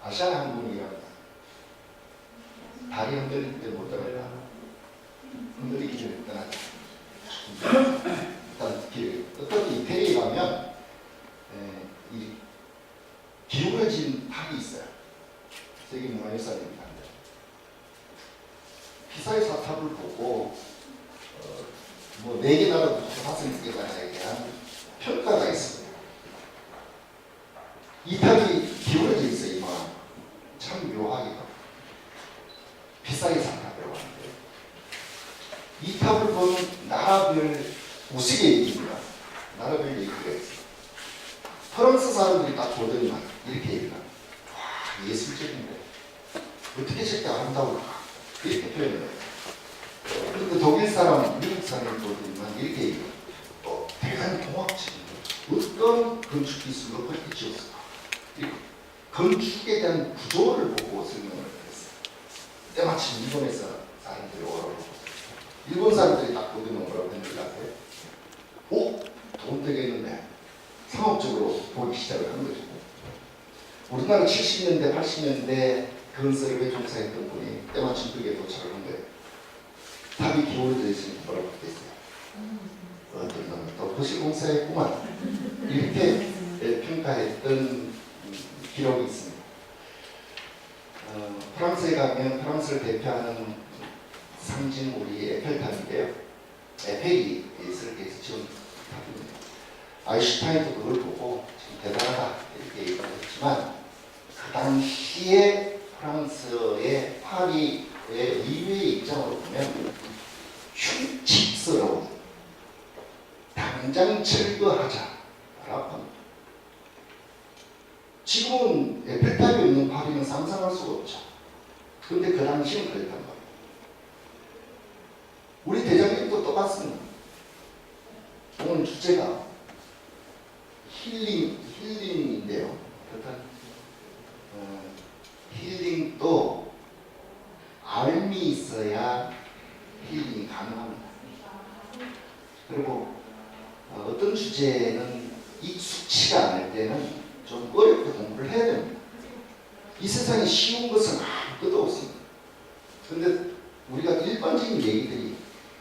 아시아 항공이랍니다. 다리 흔들릴 때 못 떠났다. 흔들리기 전에 떠났다. 일단 어떤 이태리에 가면 이 기울어진 탑이 있어요. 세계문화유산입니다. 피사의 사탑을 보고 뭐 4개 나라 5개 나라에 대한 평가가 있습니다. 이 탑이 기울어져 있어요. 이만 참 묘하게 피사의 사탑이라고 하는데 이 탑을 보면 나라별 우스개 얘기입니다. 나라별 얘기가 있어요. 프랑스 사람들이 딱 보더니만 이렇게 얘기합니다. 와, 예술적인데 어떻게 저렇게 아름다울까 이렇게 표현을 해요. 그리고 독일 사람, 미국 사람이 보더니만 이렇게 얘기해요. 대단히 통합적인 어떤 건축 기술로 그렇게 지었을까. 그리고 건축에 대한 구조를 보고 설명을 했어요. 때마침 일본에서 사람들이 오라고 일본 사람들이 딱 보더니 뭐라고 했는지 아세요? 돈 되겠는데 상업적으로 보기 시작을 한 거죠. 우리나라 70년대, 80년대 건설에 종사했던 분이 때마침 그게 도착을 한 거예요. 탑이 기울어져 있으니까 뭐라고 했어요? 어떤 놈이 또 도시공사했구만. 이렇게 평가했던 기록이 있습니다. 프랑스에 가면 프랑스를 대표하는 상징물이 에펠탑인데요. 에펠이 설계해서 지은 탑입니다. 아인슈타인도 그걸 보고 지금 대단하다 이렇게 얘기를 했지만 그 당시에 프랑스의 파리의 의회의 입장으로 보면 흉측스러운 당장 철거하자라고 합니다. 지금은 에펠탑이 없는 파리는 상상할 수가 없죠. 그런데 그 당시는 그랬단 말이에요. 우리 대장님도 똑같습니다. 오늘 주제가 힐링인데요. 일단 힐링도 알미 있어야 힐링이 가능합니다. 그리고 어떤 주제는 익숙치가 않을 때는 좀 어렵게 공부를 해야 됩니다. 이 세상에 쉬운 것은 아무것도 없습니다. 그런데 우리가 일반적인 얘기들이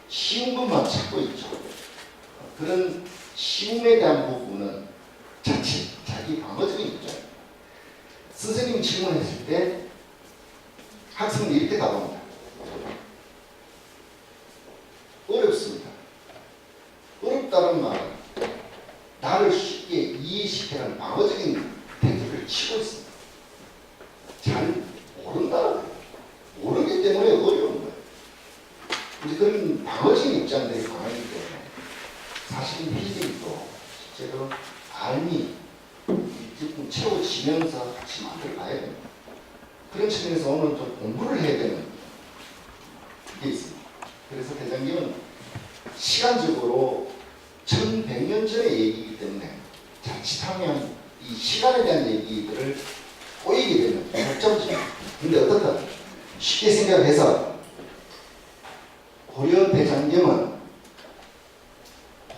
쉬운 것만 찾고 있죠. 그런 쉬움에 대한 부분은 자칫 자기 방어적인 입장입니다. 선생님이 질문했을 때 학생은 이렇게 답합니다. 어렵습니다. 어렵다는 말은 나를 쉽게 이해시키는 방어적인 태도를 치고 있습니다. 잘 모른다는 거예요. 모르기 때문에 어려운 거예요. 이제 그런 방어적인 입장들이 강하기 때문에 사실은 힐링도 실제로 알미 조금 채워지면서 같이 만들어 가야 됩니다. 그런 측면에서 오늘 좀 공부를 해야 되는 게 있습니다. 그래서 대장님은 시간적으로 1100년 전의 얘기이기 때문에 자칫하면 이 시간에 대한 얘기들을 꼬이게 되면 결정적입니다. 근데 어떻다? 쉽게 생각해서 고려 대장경은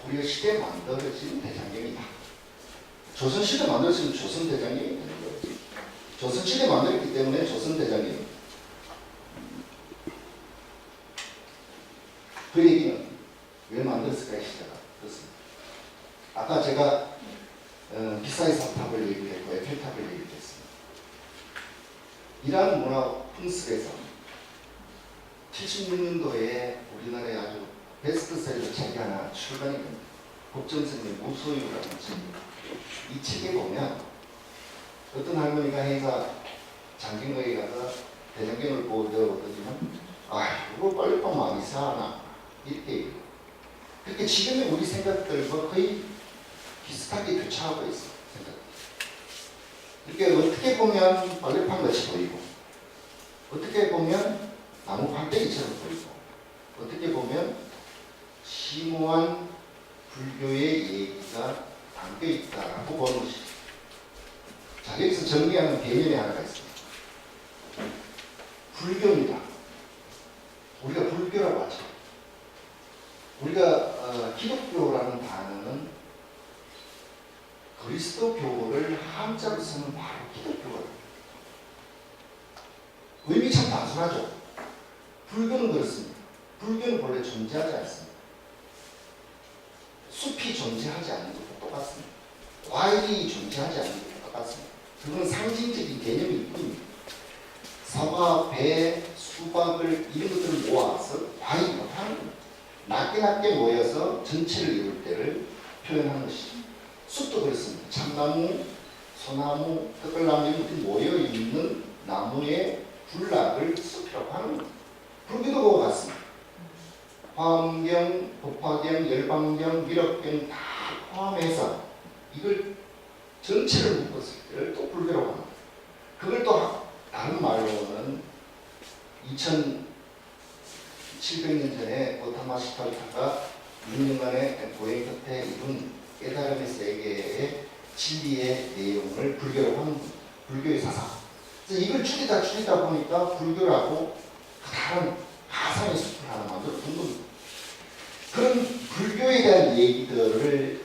고려시대에 만들어진 대장경이다. 조선시대에 만들어진 조선 대장경이 되는 거예요. 조선시대에 만들었기 때문에 조선 대장경. 그 얘기는 왜 만들었을까 시대가 그렇습니다. 아까 제가 피사의 사탑을 얘기했고 에펠탑을 얘기했습니다. 이러한 문화 풍습에서 76년도에 우리나라에 아주 베스트셀러 책이 하나 출간이 됩니다. 법정선의 무소유라는 책입니다. 이 책에 보면 어떤 할머니가 행사 장경거에 가서 대장경을 보고 배워보더니만 이거 빨리빨리 많이 사나 이렇게 얘기해요. 그렇게 지금의 우리 생각들과 거의 비슷하게 교차하고 있어요. 이렇게 어떻게 보면 빨래판 같이 보이고 어떻게 보면 나무 판때기처럼 보이고 어떻게 보면 심오한 불교의 얘기가 담겨있다라고 보는 것이죠. 자, 여기서 정리하는 개념이 하나가 있습니다. 불교입니다. 우리가 불교라고 하죠. 우리가 기독교라는 단어는 그리스도교를 한자로 쓰면 바로 기독교거든요. 단순하죠. 불교는 그렇습니다. 불교는 본래 존재하지 않습니다. 숲이 존재하지 않는 것도 똑같습니다. 과일이 존재하지 않는 것도 똑같습니다. 그건 상징적인 개념일 뿐입니다. 사과, 배, 수박을 이런 것들을 모아서 과일이라고 하는 겁니다. 낮게 모여서 전체를 이룰 때를 표현하는 것이죠. 숲도 그렇습니다. 참나무, 소나무, 떡갈나무 이런 것들이 모여있는 나무의 군락을 숲이라고 하는 겁니다. 불교도 그와 같습니다. 화엄경, 법화경, 열반경, 밀업경 다 포함해서 이걸 전체를 묶었을 때를 또 불교라고 합니다. 그걸 또 다른 말로는 2700년 전에 고타마 시타르타가 6년간의 보행 끝에 이룬 깨달음의 세계의 진리의 내용을 불교라고 하는 겁니다. 불교의 사상. 그래서 이걸 줄이다 보니까 불교라고 다른 가상의 숲을 하나 만들어 둔 겁니다. 그런 불교에 대한 얘기들을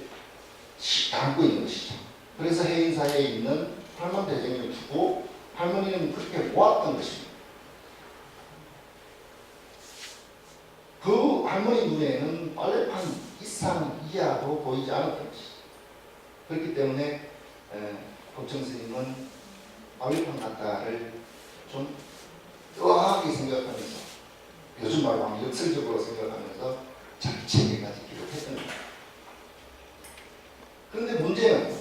담고 있는 것이죠. 그래서 해인사에 있는 팔만대장을 두고 할머니는 그렇게 모았던 것입니다. 그 할머니 눈에는 빨래판 이상 이하도 보이지 않았던 것이죠. 그렇기 때문에 법정 스님은 빨래판 같다를 좀 의아하게 생각하면서, 요즘 말로 하면 역설적으로 생각하면서 자기 책에까지 기록했던 겁니다. 그런데 문제는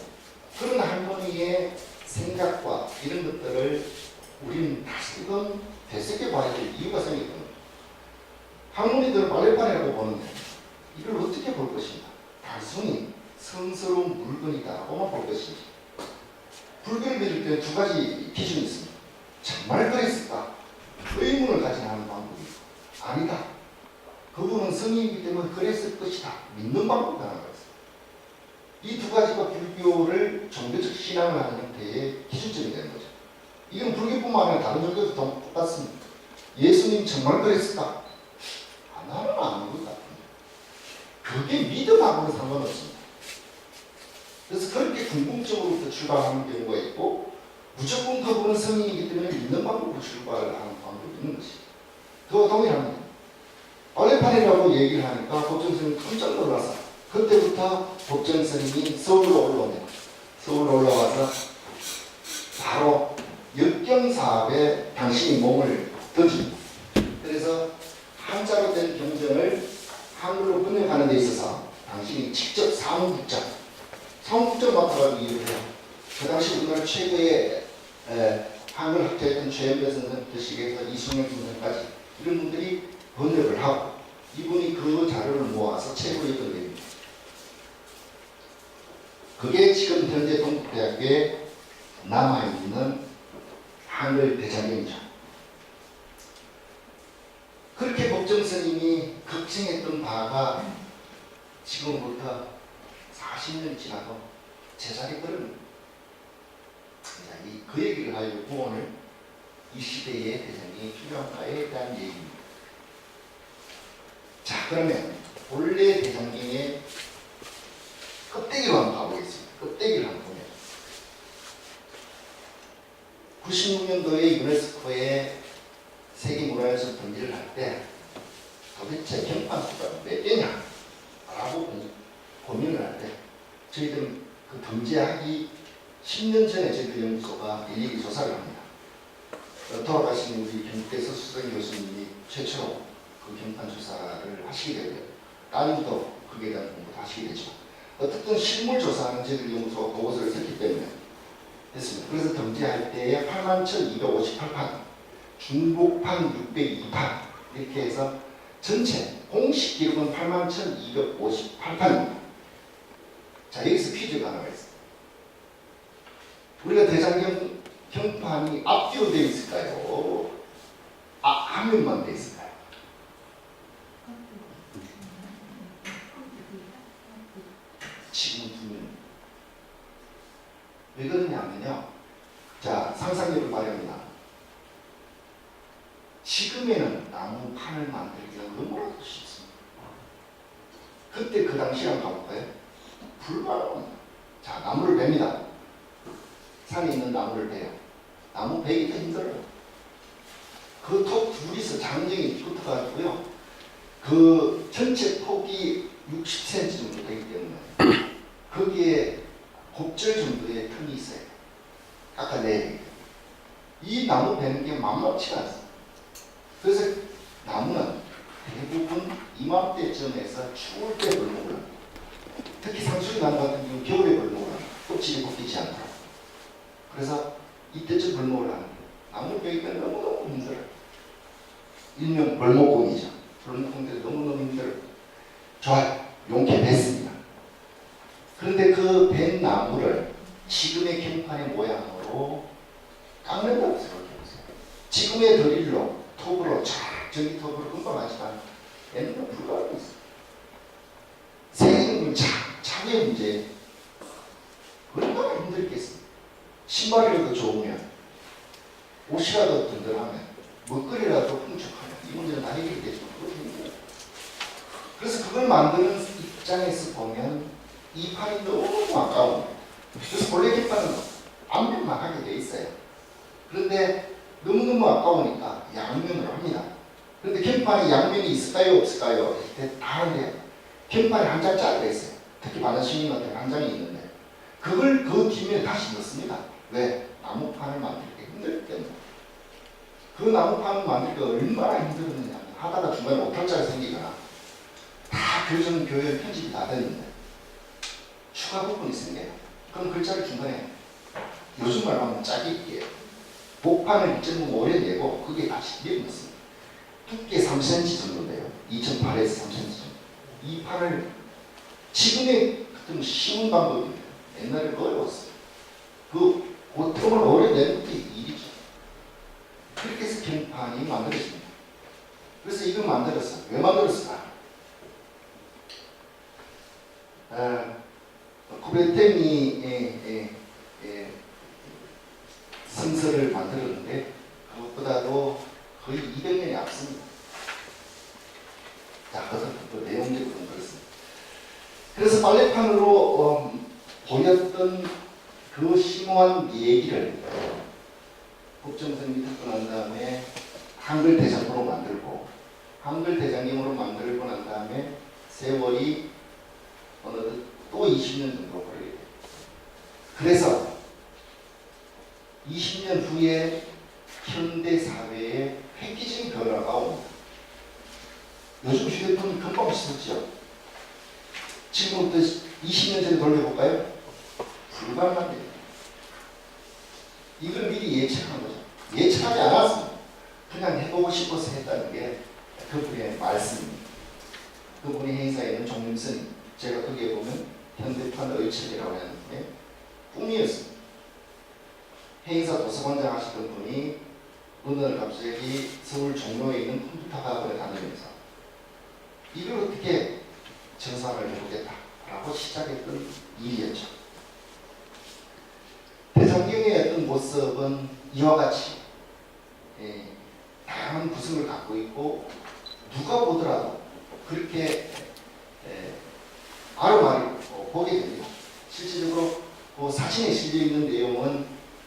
그런 할머니의 생각과 이런 것들을 우리는 다시금 되새겨봐야 될 이유가 생겼거든요. 할머니들은 빨래판이라고 보는데 이걸 어떻게 볼 것인가? 단순히 성스러운 물건이다라고만 볼 것인지. 불교를 믿을 때 두 가지 기준이 있습니다. 정말 그랬을까? 의문을 가진 하는 방법이 아니다. 그분은 성인이기 때문에 그랬을 것이다. 믿는 방법이 하나가 있습니다. 이 두 가지가 불교를 종교적 신앙을 하는 형태의 기준점이 되는 거죠. 이건 불교뿐만 아니라 다른 종교도 똑같습니다. 예수님 정말 그랬을까? 나는 아닌 것 같은데. 그게 믿음하고는 상관없습니다. 그래서 그렇게 궁금증으로부터 출발하는 경우가 있고, 무조건 그분은 성인이기 때문에 믿는 방법으로 출발하는 방법이 있는 것이죠. 그와 동일합니다. 빨래판이라고 얘기를 하니까 법정스님이 깜짝 놀라서 그때부터 법정스님이 서울로 올라옵니다. 서울로 올라와서 바로 역경사업에 당신이 몸을 던집니다. 그래서 한자로 된 경전을 한글로 번역하는 데 있어서 당신이 직접 사무국장 맡아가지고 일을 해요. 그 당시 우리나라 최고의 한글 학자였던 최연배 선생부터 시작해서 이승영 선생까지 이런 분들이 번역을 하고, 이분이 그 자료를 모아서 책으로 읽어냅니다. 그게 지금 현재 동국대학교에 남아있는 한글 대장경이죠. 그렇게 법정스님이 걱정했던 바가 지금부터 40년 지나도 제자리 걸음. 그 얘기를 하려고 오늘 이 시대의 대장경이 필요한가에 대한 얘기입니다. 자, 그러면 본래 대장경의 껍데기로 한번 가보겠습니다. 껍데기를 한번 보면 96년도에 유네스코에 세계문화유산 등재를 할 때 도대체 경판 수가 몇 개냐? 라고 고민을 할 때 저희들은 그 등재하기 10년 전에 저희들 연구소가 일일이 조사를 합니다. 돌아가신 우리 경태 서수정 교수님이 최초로 그 경판 조사를 하시게 되고요. 따님도 그에 대한 공부도 하시게 되죠. 어쨌든 실물 조사는 저희들 연구소가 보고서를 썼기 때문에 했습니다. 그래서 등재할 때에 81,258판, 중복판 602판 이렇게 해서 전체 공식 기록은 81,258판입니다. 자, 여기서 퀴즈가 하나가 있습니다. 우리가 대장경 경판이 앞뒤로 되어 있을까요? 앞면만 되어 있을까요? 지금 두 면. 왜 그러냐면요. 자, 상상력을 발휘합니다. 지금에는 나무 판을 만들기가 너무나도 쉽습니다. 그때 그 당시랑 가볼까요? 불가능합니다. 자, 나무를 벨니다. 산에 있는 나무를 베요. 나무 베기도 힘들어요. 그 톱 둘이서 장정이 붙어가지고요. 그 전체 폭이 60cm 정도 되기 때문에 거기에 곱절 정도의 틈이 있어요. 깎아내야 되겠다. 이 나무 베는 게 만만치가 않습니다. 그래서 나무는 대부분 이맘때쯤에서 추울 때 벌목을 합니다. 특히 상수리 나무 같은 경우는 겨울에 벌목을 합니다. 껍질이 벗기지 않도록. 그래서 이때쯤 벌목을 하는 거예요. 나무 베기가 너무너무 힘들어요. 일명 벌목공이죠. 벌목공들이 너무너무 힘들어요. 좋아요. 용케 뱄습니다. 그런데 그 벤 나무를 지금의 캠판의 모양으로 깎는다고 생각해보세요. 지금의 드릴로 톱으로 전기톱으로 금방 하지만 옛날에 불가하고 있어요. 세금은 차게 문제 얼마나 힘들겠습니까? 신발이라도 좋으면 옷이라도 든든하면 먹거리라도 풍족하면 이 문제는 다 해결되지만 그것도 힘들어요. 그래서 그걸 만드는 입장에서 보면 이 판이 너무 아까운 거예요. 그래서 본래 깃판은 앞면만 하게 돼 있어요. 그런데 너무너무 아까우니까 양면으로 합니다. 그런데 캠판이 양면이 있을까요? 없을까요? 다 하는데 캠판이 한 장짜리가 있어요. 특히 바다시님 같은 한 장이 있는데 그걸 그 뒷면에 다시 넣습니다. 왜? 나무판을 만들기 힘들기 때문에. 그 나무판을 만들기가 얼마나 힘들었느냐면 하다가 중간에 오탈자가 생기거나 다 교정, 교열, 편집이 다 됐는데 추가 부분이 생겨요. 그럼 글자를 중간에 요즘 말로 하면 짜깁기예요. 목판을 2.5 오래 내고 그게 다시 밀어 넣습니다. 두께 3cm 정도 돼요. 2.8에서 3cm 정도. 이 판을 지금의 같은 쉬운 방법입니다. 옛날에 어려웠어요. 그 틈을 오래 내는 게 일이죠. 그렇게 해서 캠판이 만들어집니다. 그래서 이걸 만들었어요. 왜 만들었을까? 구베테미의 성서를 만들었는데 그것보다도 거의 200년이 앞섭니다. 자, 그 내용적으로는 그렇습니다. 그래서 빨래판으로 보였던 그 심오한 얘기를 국정선이 듣고 난 다음에 한글 대장으로 만들고 한글 대장님으로 만들고 난 다음에 세월이 어느덧 또 20년 정도 걸리게 돼요. 그래서 20년 후에 현대 사회에 획기적인 변화가 옵니다. 요즘 휴대폰이 금방 쓰죠. 지금부터 20년 전에 돌려볼까요? 불가능합니다. 이걸 미리 예측한 거죠. 예측하지 않았습니다. 그냥 해보고 싶어서 했다는 게 그분의 말씀입니다. 그분의 행사에 있는 종림선이 제가 거기에 보면 현대판 의천이라고 하는데 꿈이었습니다. 행사 도서관장 하시던 분이 어느 날 갑자기 서울 종로에 있는 컴퓨터 학원에 다니면서 이걸 어떻게 정상을 해보겠다라고 시작했던 일이었죠. 대장경의 어떤 모습은 이와 같이 다양한 구성을 갖고 있고 누가 보더라도 그렇게 아름아름 보게 됩니다. 실질적으로 그 사진에 실려있는 내용은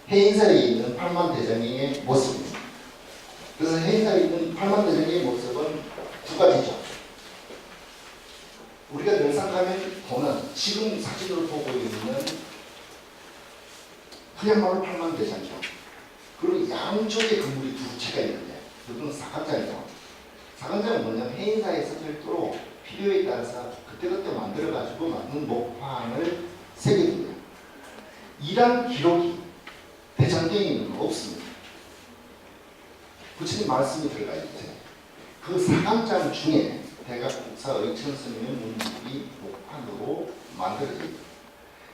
해인사에 있는 팔만 대장경의 모습입니다. 그래서 해인사에 있는 팔만 대장경의 모습은 두 가지죠. 우리가 늘상 가면 보는 지금 사진으로 보고 있는 그야말로 팔만 대장경. 그리고 양쪽에 건물이 두 채가 있는데 그건 사관장이죠. 사관장은 뭐냐면 해인사에서 별도로 필요에 따라서 그때그때 만들어가지고 만든 목판을 새겨둡니다. 이런 기록이 대장경에는 없습니다. 부처님 말씀이 들어가 있죠. 그 사관장 중에 대각국사 의천스님의 문집이 목판으로 만들어져 있다.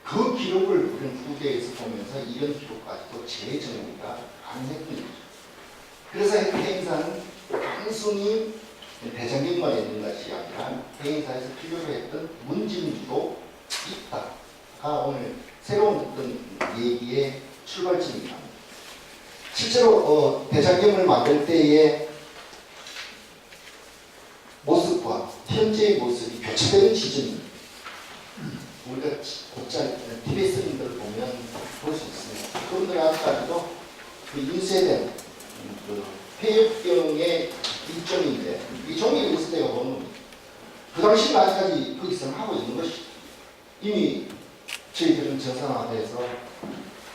그 기록을 우리는 후대에서 보면서 이런 기록까지도 재정리가 가능했던 거죠. 그래서 해인사는 단순히 대장경만 있는 것이 아니라 해인사에서 필요로 했던 문진도 있다가 오늘 새로운 어떤 얘기의 출발점입니다. 실제로 대장경을 만들 때의 모습과 현재의 모습이 교차되는 지점입니다. 우리가 곧잘 티베트인들을 보면 볼 수 있습니다. 그분들 아직까지도 그 인쇄된 그 폐역경의 일종인데 이 종이를 있을 때가 보면 그 당시는 아직까지 거기서는 하고 있는 것이 이미 저희들은 전산화돼서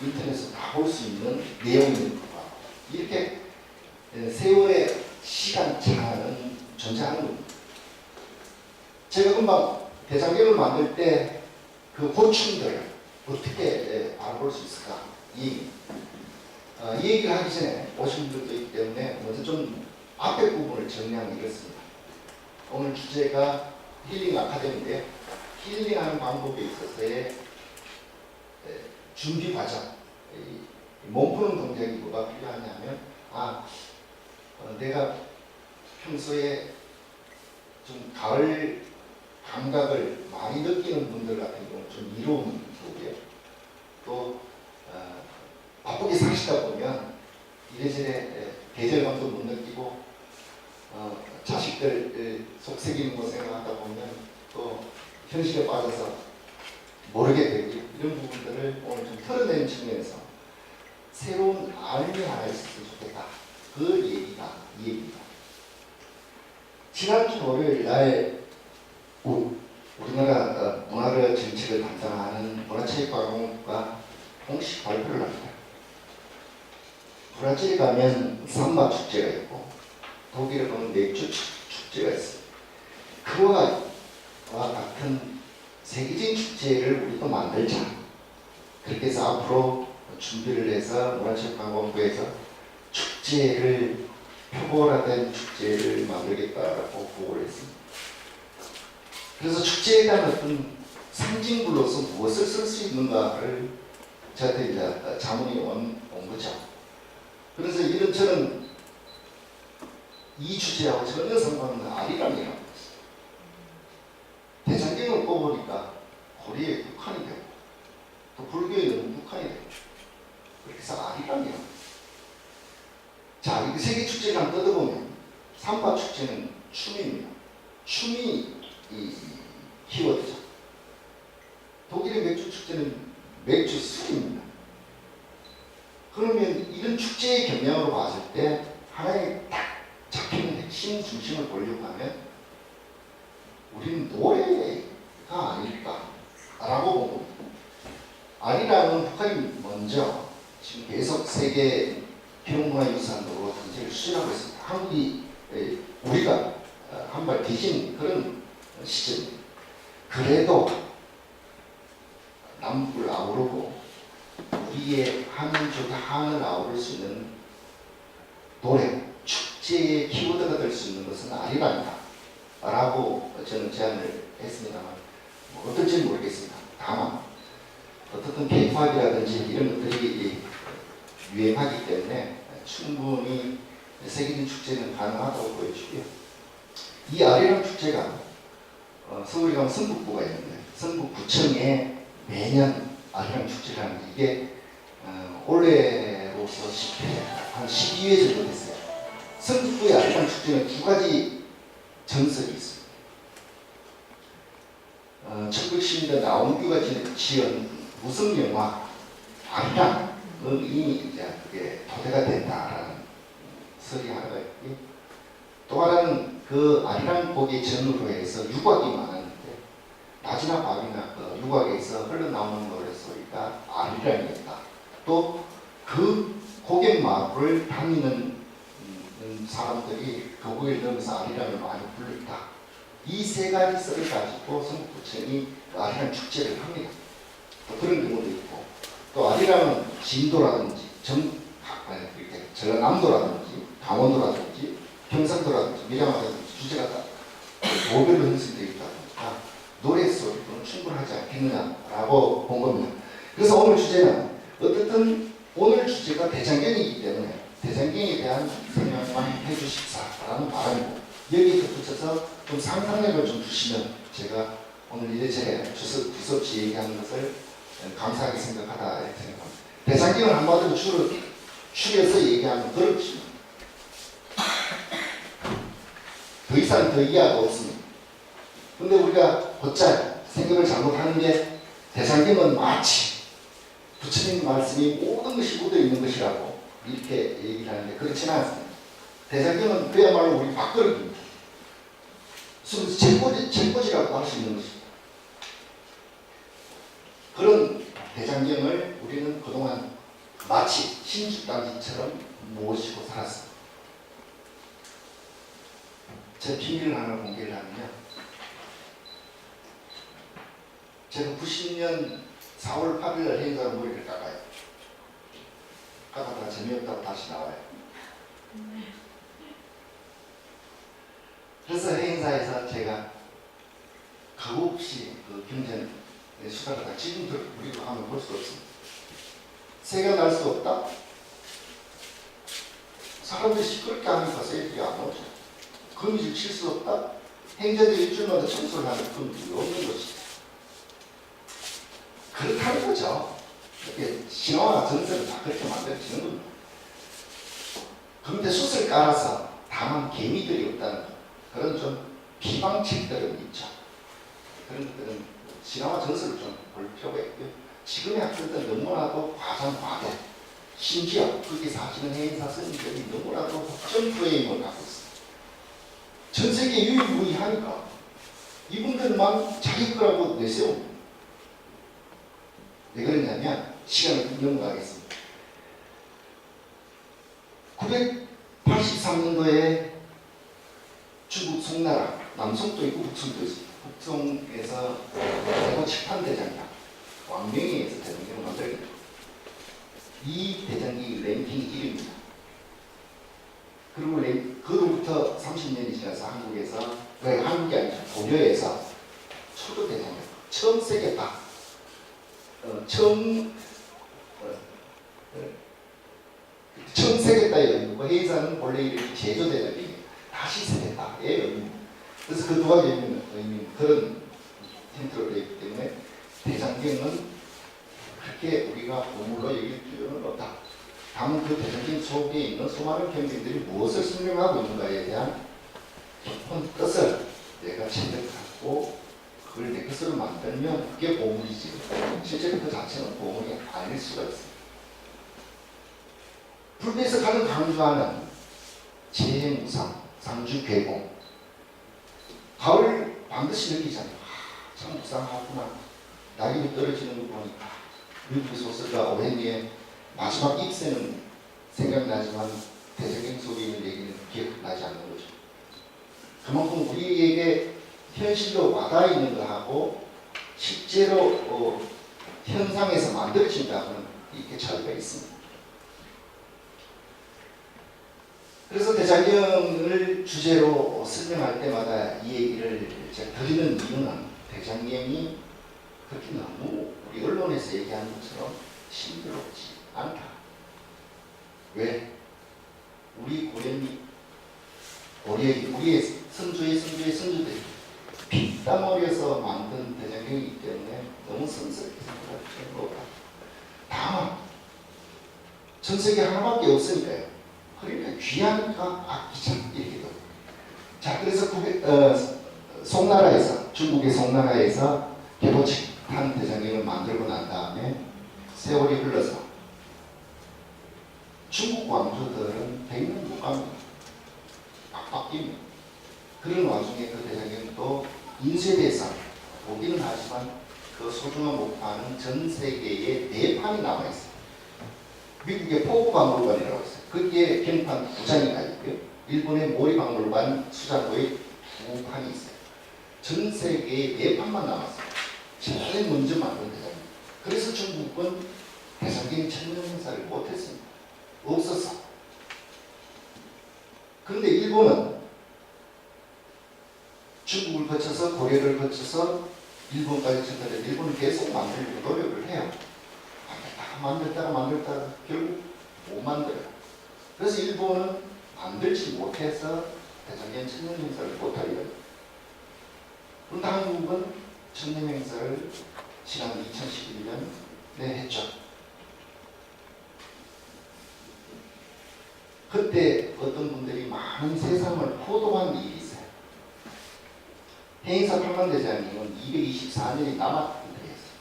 인터넷에서 다 볼 수 있는 내용인 것 같고 이렇게 세월의 시간 차는 존재하는 겁니다. 제가 금방 대장경을 만들 때 그 고충들을 어떻게 알아볼 수 있을까 이 얘기를 하기 전에 오신 분들도 있기 때문에 먼저 좀 앞에 부분을 정리하면 이렇습니다. 오늘 주제가 힐링 아카데미인데요. 힐링하는 방법에 있어서의 준비 과정, 몸 푸는 동작이 뭐가 필요하냐면 내가 평소에 좀 가을 감각을 많이 느끼는 분들 같은 경우는 좀 이로운 거고요. 또 바쁘게 사시다 보면 이래저래 계절감도 못 느끼고 자식들 속색이는 거 생각하다 보면 또 현실에 빠져서 모르게 되고 이런 부분들을 오늘 좀 털어내는 측면에서 새로운 알미 하나 있었으면 좋겠다. 그 얘기가 이 얘기입니다. 지난주 월요일 날 우리나라 문화를 정책을 담당하는 문화체육관광부가 공식 발표를 합니다. 브라질에 가면 삼바 축제가 있고 독일에 가면 맥주 축제가 있어요. 그와 같은 세계적인 축제를 우리도 만들자. 그렇게 해서 앞으로 준비를 해서 문화체육관광부에서 축제를 표본화된 축제를 만들겠다라고 보고를 했습니다. 그래서 축제에 대한 어떤 상징물로서 무엇을 쓸 수 있는가를 저한테 이제 자문이 온 거죠. 그래서 이런 저는 이 주제하고 전혀 상관없는 아리랑이라고 했어요. 대장경을 뽑으니까 고리에 북한이 되고 또 불교에는 북한이 되고 그렇게 해서 아리랑이라고 했어요. 자, 이 세계 축제를 한번 뜯어보면 삼바 축제는 춤입니다. 춤이 이 키워드죠. 독일의 맥주 축제는 맥주 술입니다. 그러면 이런 축제의 경향으로 봤을 때 하나의 딱 잡히는 핵심 중심을 보려고 하면 우리는 노래가 아닐까라고 보고 아리랑은 북한이 먼저 지금 계속 세계 교문화유산으로 단체를 수진하고 있습니다. 한국이 우리가 한 발 뒤진 그런 시점입니다. 그래도 남북을 아우르고 우리의 한을 아우를 수 있는 노래, 축제의 키워드가 될 수 있는 것은 아리랑이다 라고 저는 제안을 했습니다만 어떨지는 모르겠습니다. 다만 어떻든 K-팝이라든지 이런 것들이 유행하기 때문에 충분히 세계적인 축제는 가능하다고 보여주고요. 이 아리랑 축제가 서울에 가면 성북구가 있는데 성북구청에 매년 아리랑 축제를 하는데 이게 올해로서 10회, 한 12회 정도 됐어요. 성북구의 아리랑 축제는 두 가지 정석이 있습니다. 1910년대 나온규가 지은 무성 영화 아리랑 이미 이제 그게 토대가 된다라는 설이 하나가 있고요. 또 하나는 그 아리랑 곡의 전후로 해서 유곽이 많았는데 낮이나 밤이나 그 유곽에서 흘러나오는 노래 소리가 아리랑이었다. 또 그 곡의 마을을 다니는 사람들이 그 곡을 넣으면서 아리랑을 많이 불렀다. 이 세 가지 썰을 가지고 성북구청이 아리랑 축제를 합니다. 또 그런 경우도 있고 또 아리랑은 진도라든지 전라남도라든지 강원도라든지 경상도라든지 밀양화라든지 주제가 다 도별로 형성되어 있다 보니까 노래 소리로는 충분하지 않겠느냐라고 본 겁니다. 그래서 오늘 주제는 어쨌든 오늘 주제가 대장경이기 때문에 대장경에 대한 설명만 해주십사라는 바람이고 여기에 덧붙여서 좀 상상력을 좀 주시면 제가 오늘 이래저래 두서없이 얘기하는 것을 감사하게 생각하다 이렇게 생각합니다. 대장경을 한마디로 추려서 얘기하면 그렇지 더 이상 더 이해가 없습니다. 근데 우리가 곧잘 생각을 잘못하는 게 대장경은 마치 부처님 말씀이 모든 것이 묻어 있는 것이라고 이렇게 얘기를 하는데 그렇지는 않습니다. 대장경은 그야말로 우리 밥그릇입니다. 책꽂이라고 할 수 있는 것입니다. 그런 대장경을 우리는 그동안 마치 신주단지처럼 모시고 살았습니다. 제 비밀을 하나 공개를 하면요. 제가 90년 4월 8일 행사로 머리를 깎아요. 깎았다가 재미없다고 다시 나와요. 그래서 행사에서 제가 값없이 그 경전의 수다를 다 지금도 우리가 하면 볼 수 없습니다. 새가 날 수 없다? 사람들이 시끄럽게 하니까 새들이 안 오죠. 거미줄 칠 수 없다? 행자들 일주일마다 청소를 하는 거미줄이 없는 것이죠. 그렇다는 거죠. 이렇게 신화와 전설은 다 그렇게 만들어지는 겁니다. 그런데 숯을 깔아서 다만 개미들이 없다는 것, 그런 좀 비방책들은 있죠. 그런 것들은 신화와 전설을 좀 볼 필요가 있고요. 지금의 학생들은 너무나도 과장과대, 심지어 거기 사시는 행사 스님들이 너무나도 점프웨임을 갖고 있어요. 전 세계 유일무이하니까 이분들만 자기 거라고 내세웁니다. 왜 그러냐면 시간을 넘어가겠습니다. 983년도에 중국 송나라, 남송도 있고 북송도 있습니다. 북송에서 대거 칠판대장경, 왕명에서 대장경을 만들게 됩니다. 이 대장경이 랭킹 1위입니다. 그리고 그로부터 30년이 지나서 한국에서, 한국이 아니죠, 고려에서 초도 대장경, 처음 세겠다. 처음 세겠다의 의미고, 해의사는 본래 이름이 제조대장경이에요. 다시 세겠다의 의미입니다. 그래서 그 두 가지 의미는 그런 힌트로 되어 있기 때문에 대장경은 그렇게 우리가 보물로 여길 필요는 없다. 다만 그 대장경 속에 있는 수많은 경전들이 무엇을 설명하고 있는가에 대한 깊은 뜻을 내가 체득하고 그걸 내 것으로 만들면 그게 보물이지. 실제로 그 자체는 보물이 아닐 수가 있습니다. 불교에서 가장 강조하는 재해무상, 상주괴공. 가을 반드시 느끼잖아요. 참 무상하구나. 낙엽이 떨어지는 거 보니까 미국의 소설가 오헨리의 마지막 잎새는 생각나지만 대장경 속에 있는 얘기는 기억나지 않는 거죠. 그만큼 우리에게 현실로 와닿아있는 것하고 실제로 현상에서 만들어진다면 이렇게 차이가 있습니다. 그래서 대장경을 주제로 설명할 때마다 이 얘기를 제가 드리는 이유는 대장경이 그렇게 너무 우리 언론에서 얘기하는 것처럼 싱그럽지 않다. 왜? 우리 고연이 우리의 선조들이 피땀 흘려서 만든 대장경이기 때문에 너무 성스럽게 생각할 필요는 없다. 다만 전 세계 하나밖에 없으니까요. 그러니까 귀하니까 아끼자 이렇게 돼. 자, 그래서 송나라에서, 중국의 송나라에서 개보칙한 대장경을 만들고 난 다음에 세월이 흘러서 중국 왕조들은 100년 못 갑니다. 막 바뀝니다. 그런 와중에 그 대장경은 또 인쇄대상 보기는 하지만 그 소중한 목판은 전 세계에 4판이 남아있어요. 미국의 포구박물관이라고 있어요. 거기에 경판 2장이 있고요. 일본의 모리박물관 수장고에 2판이 있어요. 전 세계에 4판만 남았어요. 제일 먼저 만든 대장경. 그래서 중국은 대장경 천년 행사를 못했습니다. 없었어. 그런데 일본은 중국을 거쳐서 고려를 거쳐서 일본까지 전달해. 일본은 계속 만들려고 노력을 해요. 만들다가 결국 못 만들어요. 그래서 일본은 만들지 못해서 대장경 천년 행사를 못하려고. 그런데 한국은 천년 행사를 지난 2011년에 했죠. 그때 어떤 분들이 많은 세상을 포동한 일이 있어요. 해인사 8만대장님은 224년이 남았던 데였어요.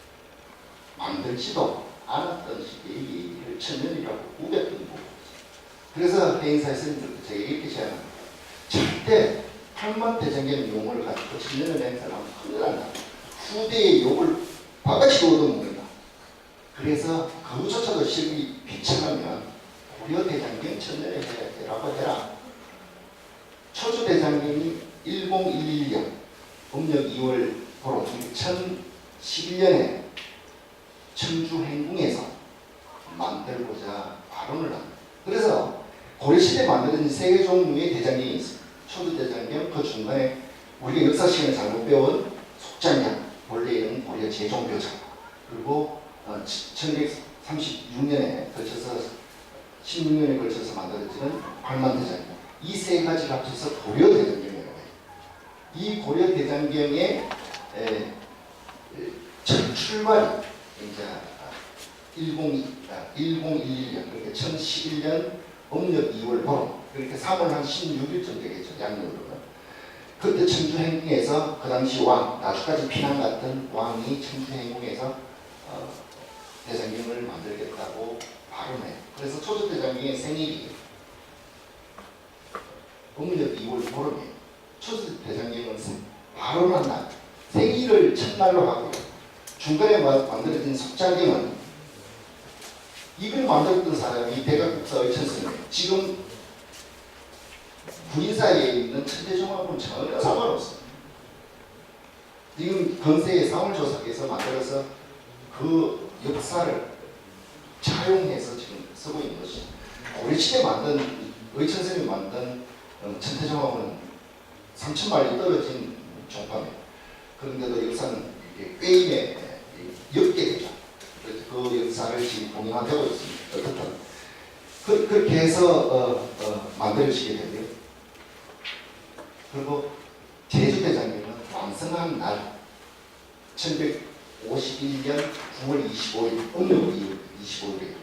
만들지도 않았던 시기에 얘기를 천년이라고 우겼던 거고. 그래서 해인사의 스님들 제가 이렇게 제안합니다. 절대 8만 대장경 용어를 가지고 진년을 행사를 하면 큰일 난다. 후대의 욕을 바가지로 얻어먹는다. 그래서 그것조차도 실이 비참하면 고려 대장경 천년에 해라고 해라. 초조 대장경이 1011년 음력 2월 보름 2011년에 청주 행궁에서 만들고자 발언을 합니다. 그래서 고려시대에 만들어진 세 개 종류의 대장경이 있습니다. 초조 대장경, 그 중간에 우리가 역사 시간에 잘못 배운 속장량, 원래 이름은 고려 제종교장, 그리고 1136년에 걸쳐서 16년에 걸쳐서 만들어지는 발만대장경, 이 세 가지를 합쳐서 고려 대장경이라고 해요. 이 고려 대장경의 첫 출발이 이제 1011년, 그러니까 1011년 음력 2월 보름, 그렇게 3월 한 16일쯤 되겠죠, 양력으로는. 그때 청주행궁에서 그 당시 왕, 나주까지 피난 갔던 왕이 청주행궁에서 대장경을 만들겠다고 발언해요. 그래서 초조 대장경의 생일이 음력 2월 보름이에요. 초조 대장경은 발언한 날, 생일을 첫날로 하고요. 중간에 만들어진 속장경은 이걸 만들었던 사람이 대각국사 의천스님이에요. 지금 구인사에 있는 천재종합은 전혀 상관없어요. 지금 건세의 사물조사께서 만들어서 그 역사를 차용해서 지금 쓰고 있는 것이 고려시대에 만든 의천스님이 만든 천재종합은 3,000마리 떨어진 종파입니다. 그런데도 역사는 게임에 엮게 되죠. 그래서 그 역사를 지금 공연화되고 있습니다. 어떻든 그렇게 해서 만들어지게 되고요. 그리고 제주대장경은 완성한 날 1151년 9월 25일 음력 25일이에요.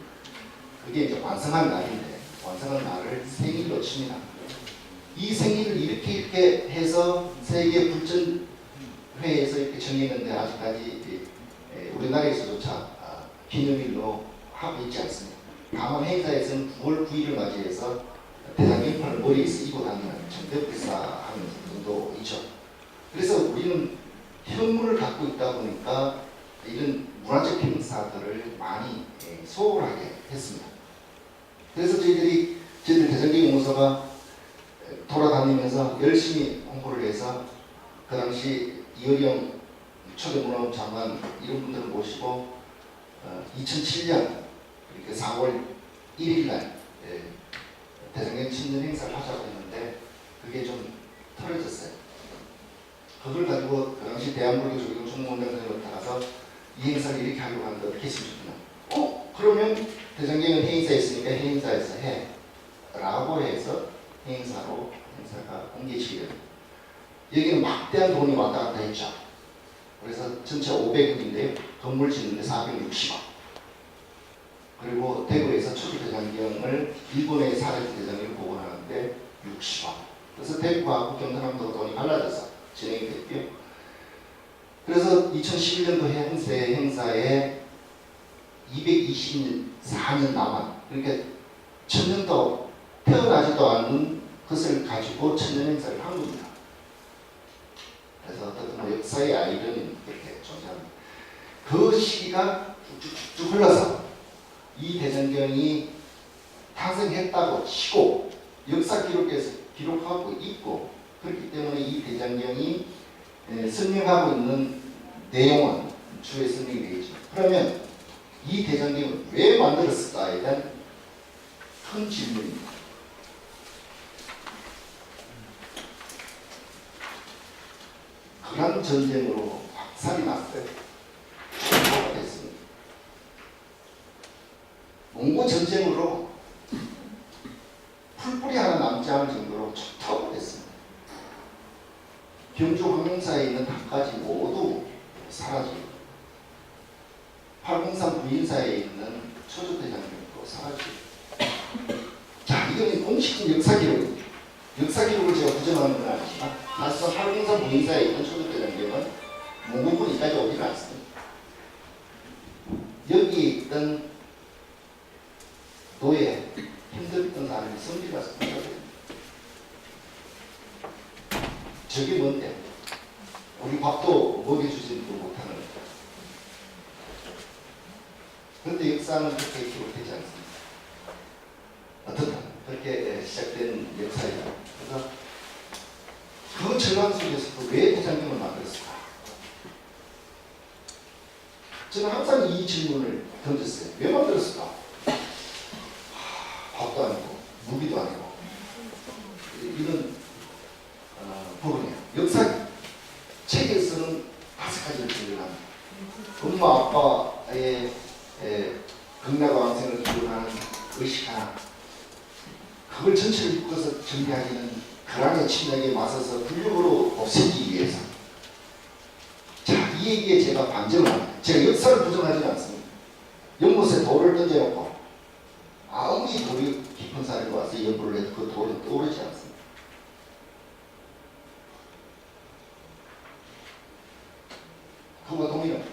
그게 이제 완성한 날인데 완성한 날을 생일로 칩니다. 이 생일을 이렇게 해서 세계 불전회에서 이렇게 정했는데 아직까지 우리나라에서조차 기념일로 하고 있지 않습니다. 다만 행사에서는 9월 9일을 맞이해서 대장경판을 머리에 쓰고 다니는 정대불사하는 정도 있죠. 그래서 우리는 현물을 갖고 있다 보니까 이런 문화적 행사들을 많이 소홀하게 했습니다. 그래서 저희들 대장경 연구소가 돌아다니면서 열심히 홍보를 해서 그 당시 이어령 초대문화원 장관 이런 분들을 모시고 2007년 이렇게 4월 1일 날 대장경 친년 행사를 하자고 했는데 그게 좀 털어졌어요. 그걸 가지고 그 당시 대한불교 조경 총무원장 선생님을 따라서 이 행사를 이렇게 하려고 하는데 어떻게 했으면 좋겠나? 그러면 대장경은 해인사에 있으니까 해인사에서 해 라고 해서 행사가 옮겨지게 됩니다. 여기는 막대한 돈이 왔다 갔다 했죠. 그래서 전체 500억인데요. 건물 짓는데 460억. 그리고 대구에서 초기대장경을 일본의 사례대장경을 복원하는데 60억. 그래서 대구하고 경상남도가 돈이 갈라져서 진행이 됐고요. 그래서 2011년도 행사에 224년 남은, 그러니까 천년도 태어나지도 않는 것을 가지고 천년 행사를 한 겁니다. 그래서 어떤 역사의 아이러니는 그렇게 존재합니다. 그 시기가 쭉쭉쭉 흘러서 이 대장경이 탄생했다고 치고 역사 기록에서 기록하고 있고, 그렇기 때문에 이 대장경이 설명하고 있는 내용은 주에 설명이 되겠죠. 그러면 이 대장경을 왜 만들었을까에 대한 큰 질문입니다. 그런 전쟁으로 박살이 났어요. 초토화가 됐습니다. 몽고 전쟁으로 풀뿌리 하나 남지 않을 정도로 초토화가 됐습니다. 경주 황룡사에 있는 닭까지 모두 사라지고, 팔공산 부인사에 있는 초조대장경도 사라지고. 자, 이건 공식적인 역사 기록입니다. 역사 기록을 제가 부정하는 건 아니지만 사실상 팔공산 부인사에 있는 초조대장경은 몽고군이까지 오지는 않습니다. 여기에 있던 노예, 힘들었던 사람이 성질나서 부자돼요. 저게 뭔데? 우리 밥도 먹여주지도 못하는. 그런데 역사는 그렇게 기록되지 않습니다. 어떻든 그렇게 시작된 역사이다. 그래서 그 절망 속에서도 왜 대장경을 만들었을까? 저는 항상 이 질문을 던졌어요. 왜 만들었을까? 밥도 아니고 무기도 아니고 이런 부분이에요. 역사 책에서는 5가지를 기록합니다. 엄마 아빠의 극락왕생을 기록하는 의식 하나, 그걸 전체를 묶어서 정리하기는 그랑의 침략에 맞서서 근력으로 없애기 위해서. 자, 이 얘기에 제가 반정을 합니다. 제가 역사를 부정하지 않습니다. 연못에 돌을 던져놓고 아무리 돌이 깊은 산에 와서 연구를 해도 그 돌은 떠오르지 않습니다. 그거 동의합니다.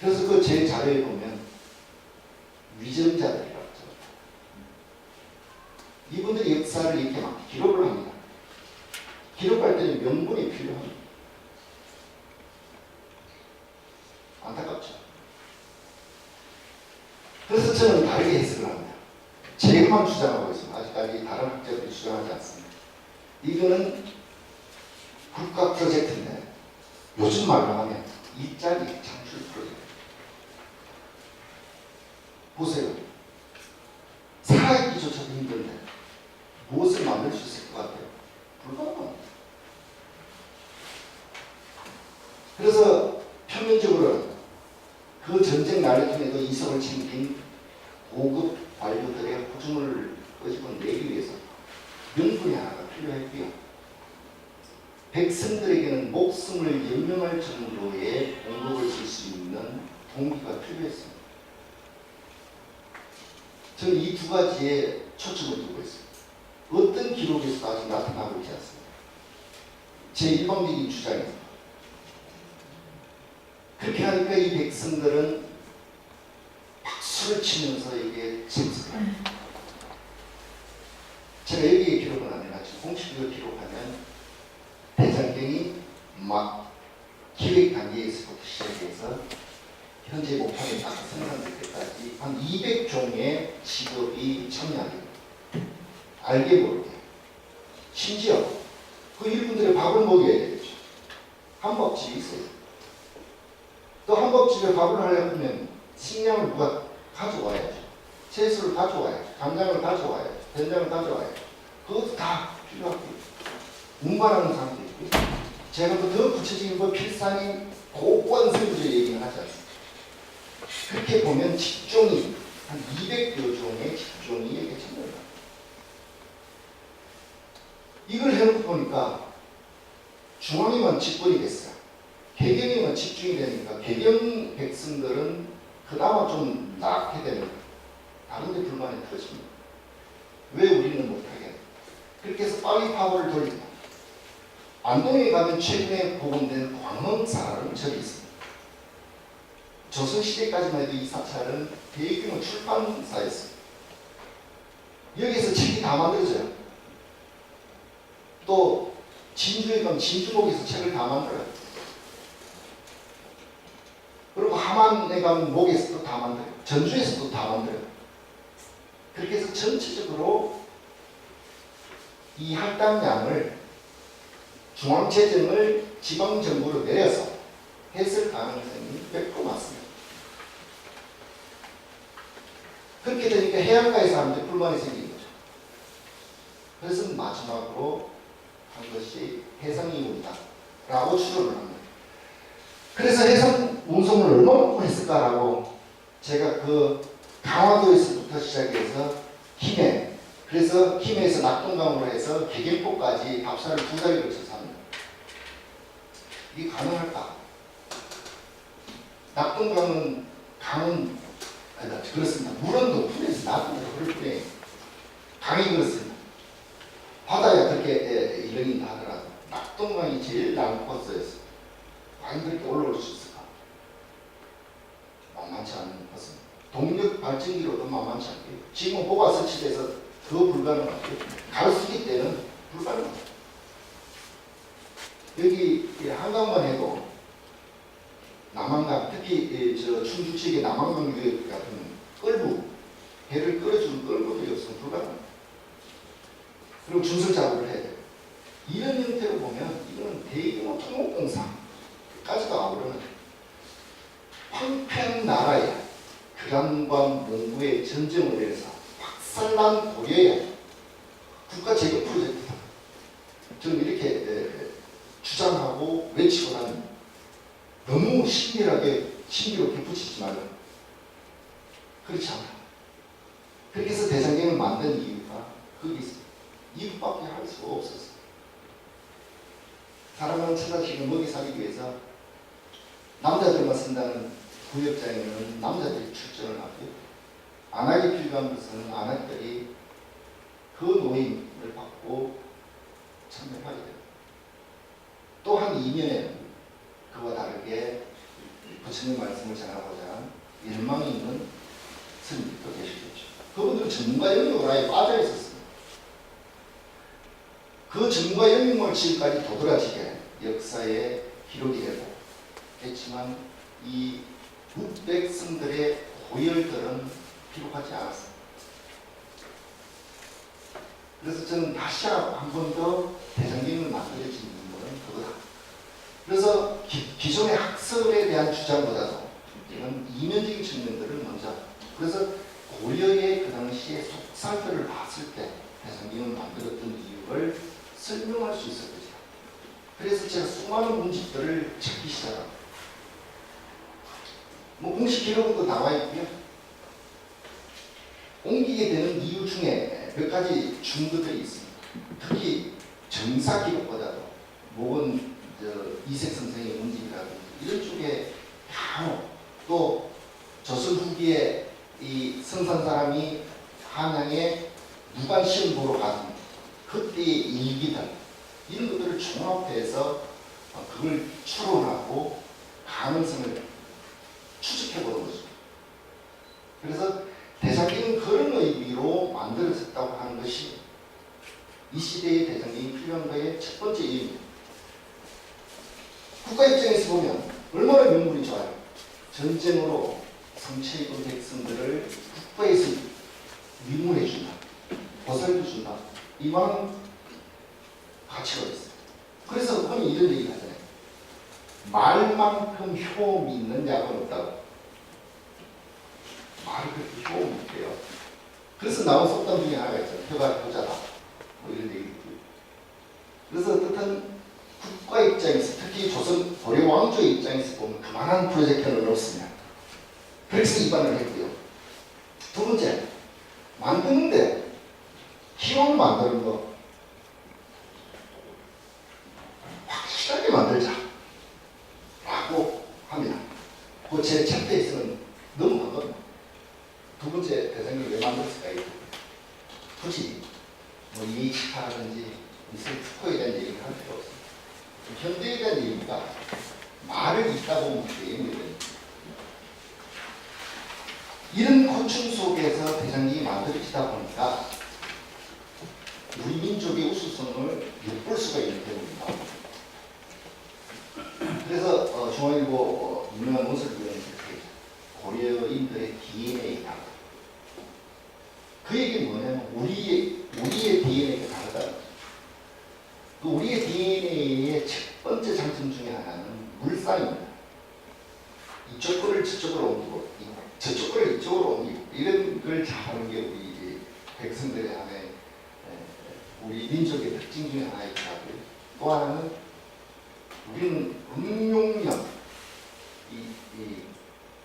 그래서 그 제 자료에 보면 위정자들이라고 하죠. 이분들이 역사를 이렇게 막 기록을 합니다. 기록할 때는 명분이 필요합니다. 안타깝죠. 그래서 저는 다르게 해석을 합니다. 제가만 주장하고 있습니다. 아직까지 다른 학자들이 주장하지 않습니다. 이거는 국가 프로젝트인데 요즘 말로 하면 일자리 창출 프로젝트. 보세요. 살아있기조차도 힘든데 무엇을 만들 수 있을 것 같아요? 불가능합니다. 그래서 표면적으로 그 전쟁 난리통에도 이성을 챙긴 고급 관료들의 호중을 끄집어 내기 위해서 명분이 하나가 필요했고요. 백성들에게는 목숨을 연명할 정도의 공덕을 줄 수 있는 동기가 필요했습니다. 저는 이 2가지에 초점을 두고 있습니다. 어떤 기록에서도 아직 나타나고 있지 않습니다. 제 일방적인 주장입니다. 그렇게 하니까 이 백성들은 박수를 치면서 이게 참석합니다. 제가 여기에 기록은 안 해놨죠. 공식으로 기록하면 대장경이 막 기획 단계에서부터 시작해서 현재 목판에 딱 생산될 때까지 한 200종의 직업이 참여하게 알게 모르게. 심지어 그 일꾼들의 밥을 먹여야 되겠죠. 한밥집이 있어요. 또 한밥집에 밥을 하려면 식량을 누가 가져와야죠. 채소를 가져와야죠. 간장을 가져와야죠. 된장을 가져와야죠. 그것도 다 필요하고요. 운반하는 사람도 있고요. 제가 더 구체적인 거 필산이 고관생부터 얘기를 하지 않습니다. 그렇게 보면 직종이 한 200여 종의 직종이 이렇게 참여합니다. 이걸 해놓고 보니까 중앙이만 직권이 됐어요. 개경이만 집중이 되니까 개경 백성들은 그나마 좀 낫게 됩니다. 다른 데 불만이 터집니다. 왜 우리는 못하게? 그렇게 해서 빨리 파워를 돌립니다. 안동에 가면 최근에 복원된 광흥사라는 절이 있습니다. 조선시대까지만 해도 이 사찰은 대규모 출판사였습니다. 여기서 책이 다 만들어져요. 또 진주에 가면 진주목에서 책을 다 만들어요. 그리고 함안에 가면 목에서도 다 만들어요. 전주에서도 다 만들어요. 그렇게 해서 전체적으로 이 할당량을 중앙재정을 지방정부로 내려서 했을 가능성이 100% 맞습니다. 그렇게 되니까 해안가의 사람들이 불만이 생긴 거죠. 그래서 마지막으로 한 것이 해상이문이다 라고 추론을 합니다. 그래서 해상 운송을 얼마나 했을까라고 제가 그 강화도에서부터 시작해서 김해, 그래서 김해에서 낙동강으로 해서 개경포까지 답사를 2달에 걸쳐서 합니다. 이게 가능할까? 낙동강은 강은 그렇습니다. 물은 높은데서 낙동강으로 흐를 뿐이에요. 강이 그렇습니다. 바다야 그렇게 이런다 하더라도 낙동강이 제일 남은 코스였어요. 과연 그렇게 올라올 수 있을까? 만만치 않은 것은 동력 발전기로도 만만치 않고요. 지금 호가 설치돼서 더 불가능하고요. 가로수기 때는 불가능합니다. 여기 한강만 해도 남한강, 특히 저 충주 지역의 남한강 유역 같은 끌부, 배를 끌어주는 끌부들이 없으면 불가능합니다. 그리고 준설 작업을 해야 돼요. 이런 형태로 보면 이거는 대규모 토목공사까지도 아우르는 황폐한 나라의 교란과 몽구의 전쟁을 위해서 박살난 고려의 국가 재건 프로젝트다. 저는 이렇게 주장하고 외치고 나면 너무 신비롭게 붙이지만 그렇지 않아. 그렇게 해서 대장경을 만든 이유가 거기 있어요. 이것밖에 할 수가 없었어요. 사람을 찾아주고 먹이 살기 위해서 남자들만 쓴다는 구역장에는 남자들이 출전을 하고요. 안하게 필요한 것은 안하들이 그 노임을 받고 참여하게 돼요. 또 한 이면에는 그와 다르게 부처님 말씀을 전하고자 열망이 있는 스님들도 계시겠죠. 그분들은 전문가 영역으로 아예 빠져 있었습니다. 그 전문가 영역을 지금까지 도드라지게 역사에 기록이 되고 했지만 이 묵백성들의 고열들은 기록하지 않았습니다. 그래서 저는 다시 한 번 더 대장경을 만들어진 이유는 그거다. 그래서 기존의 학설에 대한 주장보다도 이런 이면적인 측면들을 먼저, 그래서 고려의 그 당시의 속살들을 봤을 때 대장경을 만들었던 이유를 설명할 수 있을 것이다. 그래서 제가 수많은 문집들을 찾기 시작합니다. 공식 기록도 나와 있고요. 옮기게 되는 이유 중에 몇 가지 증거들이 있습니다. 특히 정사 기록보다도 목은 이색 선생의 문집이라든지 이런 쪽에 간혹 또 조선 후기에 이 성산 사람이 한양에 무관 시험 보러 가던 그때의 일기들 이런 것들을 종합해서 그걸 추론하고 가능성을 추측해보는 거죠. 그래서 대장경은 그런 의미로 만들어졌다고 하는 것이 이 시대의 대장경이 필요한 거의 첫 번째 이유입니다. 국가 입장에서 보면 얼마나 명분이 좋아요. 전쟁으로 성체 입은 백성들을 국가에서 위문해준다, 보살해준다, 이만한 가치가 있어요. 그래서 흔히 이런 얘기를 하잖아요. 말만큼 효험이 있는 약은 없다고. 말이 그렇게 효험이 있대요. 그래서 나온 속담 중에 하나가 있잖아요. 효가 효자다. 뭐 이런 얘기도 있고요. 그래서 어떻든 국가 입장에서, 특히 조선 고려 왕조의 입장에서 보면 그만한 프로젝트는 없습니다. 그래서 입안을 했고요. 두 번째, 만드는데 기왕 만드는 거 확실하게 만들자 라고 합니다. 그 제 챕터에서는 넘어가거든요. 두 번째 대장경을 왜 만들었을까? 굳이 뭐 이해치파라든지 미술 특허에 대한 얘기를 할 필요 없습니다. 현대에 대한 얘기가 말을 읽다 보면 되는 이런 고충 속에서 대장경이 만들어지다 보니까 우리 민족의 우수성을 엿볼 수가 있는 경우입니다. 그래서 중앙일보 유명한 원설위원이 고려인들의 DNA다. 그 얘기는 뭐냐면 우리의 DNA가 다르다는 거죠. 그 우리의 DNA의 첫 번째 장점 중에 하나는 물상입니다. 이쪽 거를 저쪽으로 옮기고 저쪽 거를 이쪽으로 옮기고 이런 걸 잘하는 게 우리 백성들의 하나의 우리 민족의 특징 중에 하나이고요. 또 하나는 우리는 응용력,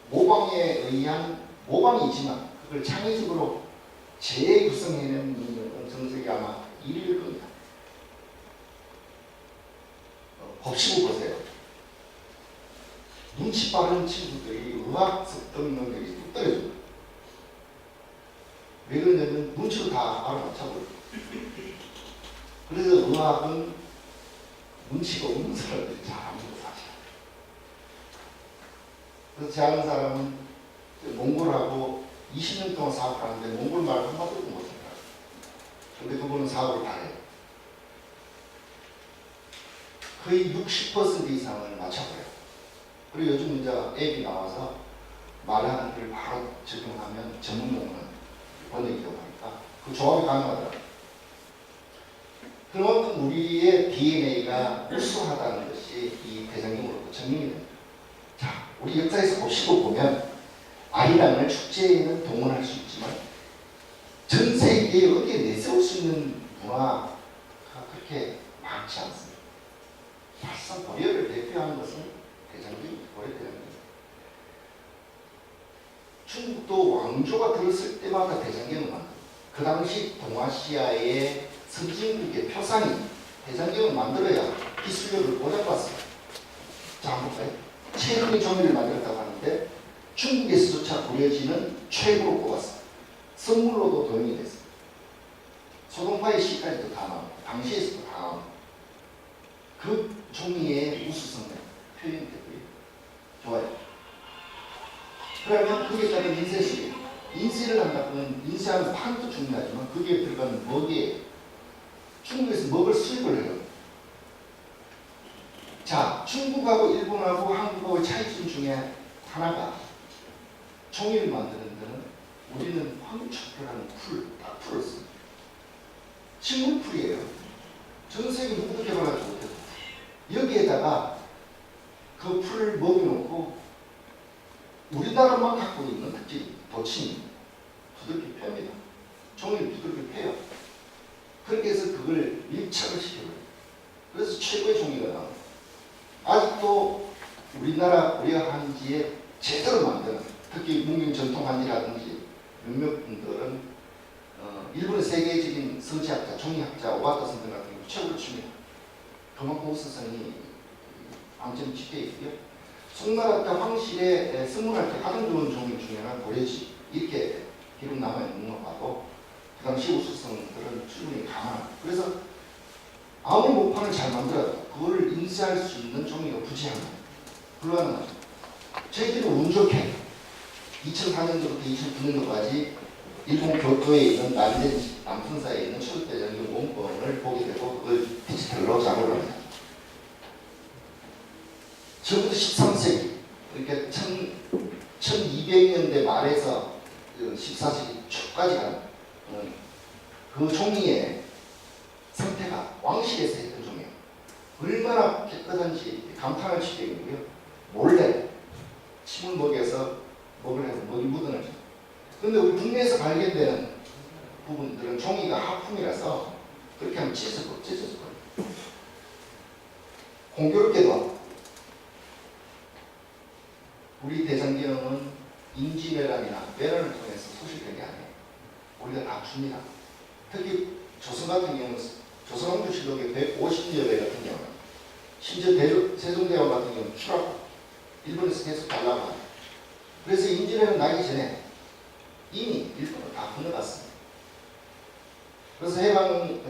모방에 의한 모방이지만 그걸 창의적으로 재구성해내는 정석이 아마 일일 겁니다. 법칙을 보세요. 눈치 빠른 친구들이 의학 습득 능력이 뚝 떨어집니다. 왜 그러냐면 눈치로 다 알아맞혀버려요. 그래서 의학은 눈치가 없는 사람들이 잘 안 보고 사실. 그래서 제 아는 사람은 몽골하고 20년 동안 사업을 하는데 몽골 말 한마디도 못해요. 근데 그분은 사업을 다 해요. 거의 60% 이상을 맞춰버려요. 그리고 요즘 이제 앱이 나와서 말하는 걸 바로 적용하면 전문 용어는 번역이 되고 하니까 그 조합이 가능하더라고요. 그만큼 우리의 DNA가 우수하다는 것이 이 대장경으로부터 증명이 됩니다. 자, 우리 역사에서 보시고 보면 아리랑을 축제에는 동원할 수 있지만 전 세계에 어디에 내세울 수 있는 문화가 그렇게 많지 않습니다. 사실상 고려를 대표하는 것은 대장경입니다. 고려 대장경. 중국도 왕조가 들었을 때마다 대장경을 만듭니다. 그 당시 동아시아의 선진국의 표상이 대장경을 만들어야 기술력을 보장받습니다. 자, 한번 볼까요? 최근의 종이를 만들었다고 하는데 중국에서조차 부려지는 최고로 꼽았습니다. 선물로도 도용이 됐습니다. 소동파의 시까지도 다 나옵니다. 당시에서도 다 나옵니다. 그 종이의 우수성을 표현되고요. 좋아요. 그러면 거기에 따른 인쇄식이에요. 인쇄를 한다면 인쇄하는 판도 중요하지만 거기에 들어가는 먹이에요. 중국에서 먹을 수입을 해요. 자, 중국하고 일본하고 한국하고의 차이점 중에 하나가 종이를 만드는 데는 우리는 황초표라는 딱 풀을 씁니다. 식물풀이에요. 전 세계 누구도 개발하지 못해요. 여기에다가 그 풀을 먹여놓고 우리나라만 갖고 있는 특징, 도침, 두들기 팹니다. 종이를 두들기 패요. 그렇게 해서 그걸 밀착을 시켜버려요. 그래서 최고의 종이가 나옵니다. 아직도 우리가 한지에 제대로 만드는, 특히 문경 전통 한지라든지 몇몇 분들은 일본의 세계적인 서지학자, 종이학자 오바타 선생 같은 경우 최고로 칩니다. 그만큼 우수성이 방점 찍혀 있고요. 송나라 때 황실에 선물할 때 가장 좋은 종이 중에 하나는 고려지 이렇게 기록 남아있는 거 봐도 그 당시 우수성들은 충분히 강한. 그래서 아무리 목판을 잘 만들어도 그걸 인쇄할 수 있는 종이가 부재합니다. 불가능하죠. 저희들은 운 좋게 2004년도부터 2009년도까지 일본 교토에 있는 남순사에 있는 초대대장경 원본을 보게 되고 그걸 디지털로 작업을 합니다. 적어도 13세기, 그러니까 1200년대 말에서 14세기 초까지 가는 그 종이의 상태가 왕실에서 했던 종이에요. 얼마나 깨끗한지 감탄할 지경이고요. 몰래 침을 먹여서 먹을 해서 먹이 묻어내죠. 그런데 우리 국내에서 발견되는 부분들은 종이가 하품이라서 그렇게 하면 찢어져 버려요. 공교롭게도 우리 대장경은 인지매란이나 매란을 통해서 소실된 게 아니에요. 우리가 다 줍니다. 특히 조선 같은 경우는 조선왕조실록의 150여 배 같은 경우는 심지어 세종대왕 같은 경우는 추락 일본에서 계속 달라고 합니다. 그래서 인지매란 나기 전에 이미 일본을 다 건너갔습니다. 그래서 해방,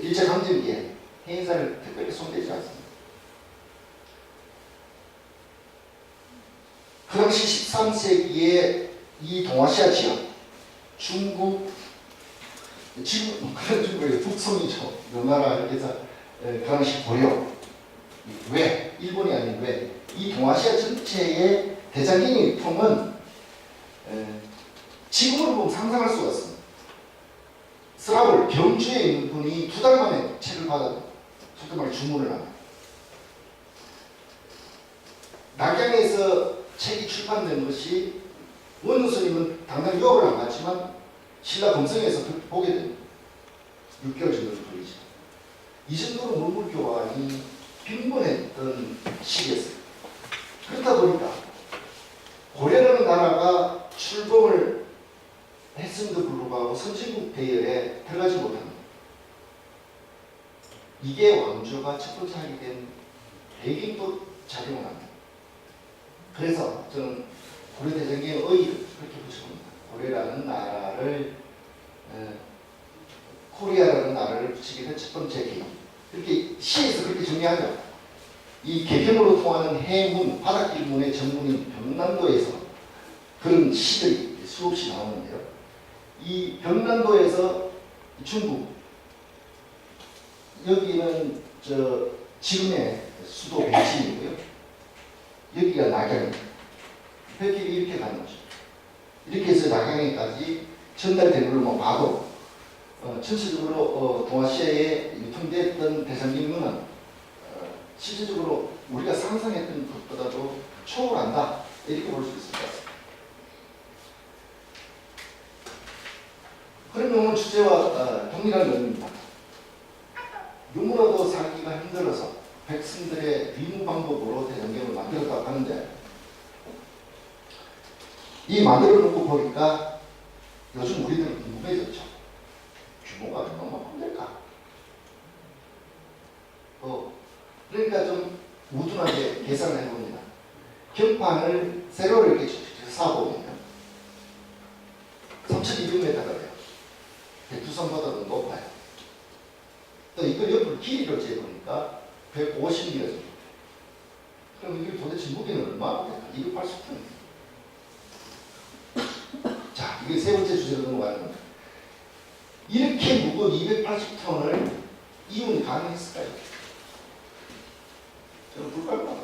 일제강점기에 해인사를 특별히 손대지 않습니다. 그 당시 13세기에 이 동아시아 지역, 중국, 지금 그런 중국의 북성이죠. 요 나라에서 그 당시 고려, 왜? 일본이 아닌 왜? 이 동아시아 전체의 대장경의 유통은 지금으로 보면 상상할 수가 없습니다. 스라블 경주에 있는 분이 2달 만에 책을 받아도 속도 말해 주문을 합니다. 낙양에서 책이 출판된 것이 원효 스님은 당장 유학을 안 갔지만 신라 금성에서 보게 됩니다. 6개월 정도 걸리죠. 이 정도로 문물 교환이 빈번했던 시기였어요. 그렇다 보니까 고려라는 나라가 출범을 했음에도 불구하고 선진국 대열에 들어가지 못합니다. 이게 왕조가 첫 번째 하게 된 배경도 작용을 합니다. 그래서 저는 고려대장경의 의의를 그렇게 붙여봅니다. 고려라는 나라를 코리아라는 나라를 붙이게 된 첫 번째 계기. 이렇게 시에서 그렇게 정리하죠. 이 개경으로 통하는 해문, 바닷길문의 전문인 벽난도에서 그런 시들이 수없이 나오는데요. 이 벽난도에서 중국, 여기는 지금의 수도 베이징이고요. 여기가 낙양. 획길이 이렇게 가는 거죠. 이렇게 해서 낙양에까지 전달된 걸로 봐도 전체적으로 동아시아에 유통됐던 대장경은 실질적으로 우리가 상상했던 것보다도 초월한다 이렇게 볼 수 있을 것 같습니다. 그러면 주제와 동일한 의미입니다. 누구라도 살기가 힘들어서 백성들의 비무 방법으로 대장경을 만들었다고 하는데 이 만들어 놓고 보니까 요즘 우리들은 궁금해졌죠. 규모가 얼마만큼 될까? 그러니까 좀 우둔하게 계산을 해봅니다. 경판을 세로로 이렇게 쌓아보면 3,200m가 돼요. 백두산보다도 높아요. 또 이걸 옆으로 길이로 재보니까 150m 정도. 그럼 이게 도대체 무게는 얼마나 될까? 280톤. 자, 이게 세 번째 주제로 넘어가는 겁니다. 이렇게 무거운 280톤을 이용이 가능했을까요? 저는 불가능하다.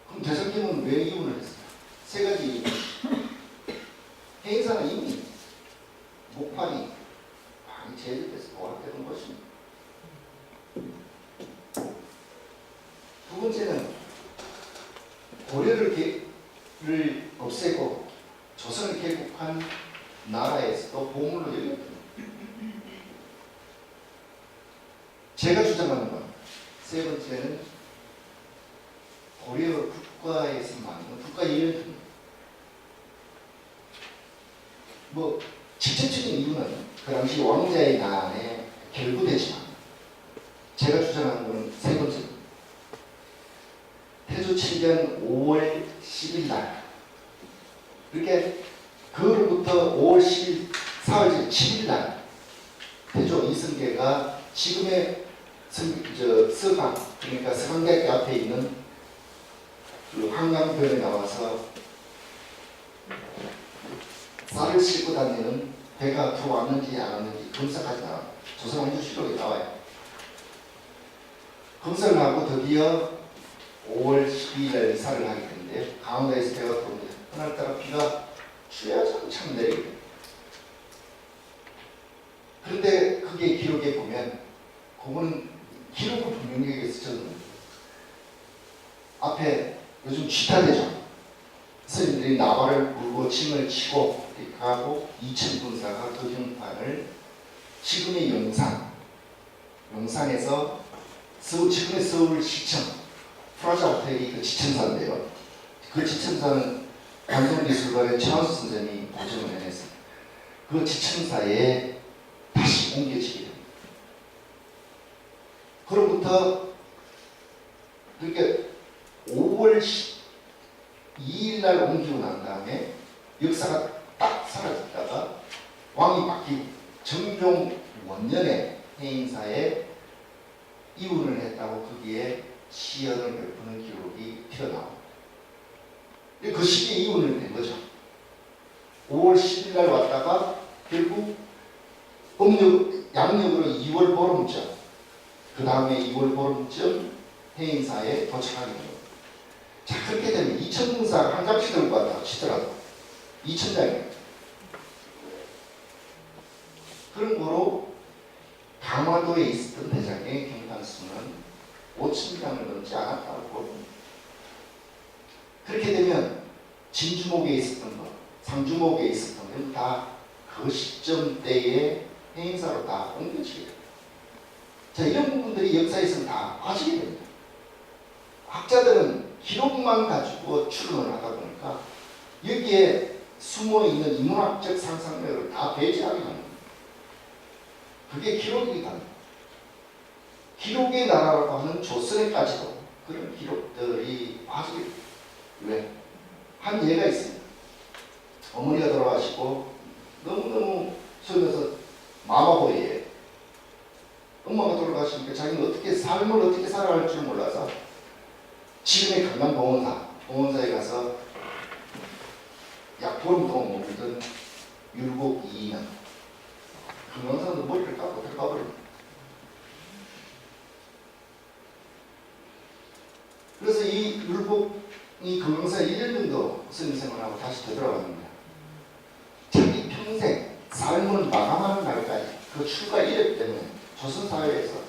그럼 대장경은 왜 이용을 했을까? 세 가지 이유. 해인사는 이미 목판이 많이 제재돼서 보완되는 것입니다. 두 번째는 고려를 없애고 조선을 개국한 나라에서도 보물로 여겼습니다. 제가 주장하는 건 세 번째는 고려 국가에서 만든 국가유연입니다. 직접적인 이유는 그 당시 왕자의 난에 결부되지만 제가 주장하는 건 세 번째입니다. 태조 7년 5월 10일 날 이렇게 그로부터 5월 10일 사흘 7일 날 태조 이성계가 지금의 서강 그러니까 서강대학교 앞에 있는 그 한강변에 나와서 쌀을 싣고 다니는 배가 들어왔는지 안 왔는지 검사까지 나와요. 조선왕조실록에 나와요. 검사를 하고 드디어 5월 12일 날 이사를 하게 되는데 강원도에서 배가 들어오는데 그날따라 비가 주야장창 내리게 됩니다. 그런데 그게 기록에 보면 그거는 기록을 분명하게 쓰셨는데 앞에 요즘 쥐타대죠. 스님들이 나발을 물고 침을 치고 이렇게 가고 이천군사가 그 형판을 지금의 용산에서 지금의 서울시청 프라자 호텔이 그 지천사인데요. 그 지천사는 관성미술관의 최원수 선생님이 보증을 해냈습니다. 그 지천사에 다시 옮겨지게 됩니다. 그로부터 그렇게 5월 2일 날 옮기고 난 다음에 역사가 딱 사라졌다가 왕이 바뀌고 정종 원년에 해인사에 이혼을 했다고 거기에 시연을 베푸는 기록이 튀어나옵니다. 그 시기에 이혼을 된 거죠. 5월 10일 날 왔다가 결국 양력으로 2월 보름쯤 그 다음에 2월 보름쯤 해인사에 도착하게 됩니다. 자, 그렇게 되면 2,000군사를 한 장씩 들고 왔다고 치더라도 2,000장이에요. 그런 거로 강화도에 있었던 대장의 경판수는 5,000장을 넘지 않았다고 봅니다. 그렇게 되면 진주목에 있었던 것, 상주목에 있었던 건 다 그 시점대의 해인사로 다 옮겨지게 됩니다. 자, 이런 부분들이 역사에서는 다 빠지게 됩니다. 학자들은 기록만 가지고 추론을 하다 보니까 여기에 숨어있는 인문학적 상상력을 다 배제하게 합니다. 그게 기록이기도 합니다. 기록의 나라라고 하는 조선에까지도 그런 기록들이 빠지게 됩니다. 왜? 한 예가 있습니다. 어머니가 돌아가시고 너무너무 소녀서 마마보이에 엄마가 돌아가시니까 자기는 어떻게 삶을 어떻게 살아갈 줄 몰라서 지금의 강남 봉원사에 가서 약 보름 동안 머물던 율곡 2년. 금강산도 머리를 깎고 들어가버립니다. 그래서 이 율곡이 금강산에 1년 정도 스님 생활하고 다시 되돌아갑니다. 자기 평생 삶을 마감하는 날까지 그 출가 이력 때문에 조선사회에서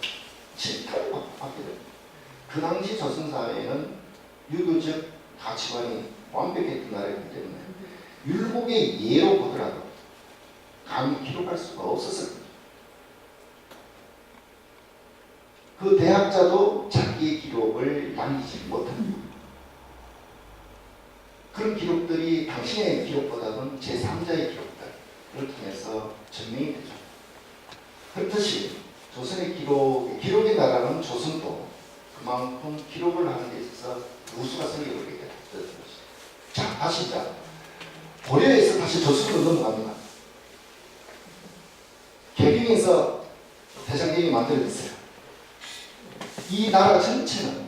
질타를 받게 됩니다. 그 당시 조선사회에는 유교적 가치관이 완벽했던 나라이기 때문에 율곡의 예로 보더라도 감히 기록할 수가 없었을 거죠. 그 대학자도 자기의 기록을 남기지 못합니다. 그런 기록들이 당신의 기록보다는 제3자의 기록들을 통해서 증명이 되죠. 그렇듯이 조선의 기록의 나라는 조선도 그만큼 기록을 하는 데 있어서 우수가 생겨버리게 됐던 것이죠. 자, 다시 자 고려에서 다시 조선으로 넘어갑니다. 개빙에서 대장경이 만들어졌어요. 이 나라 전체는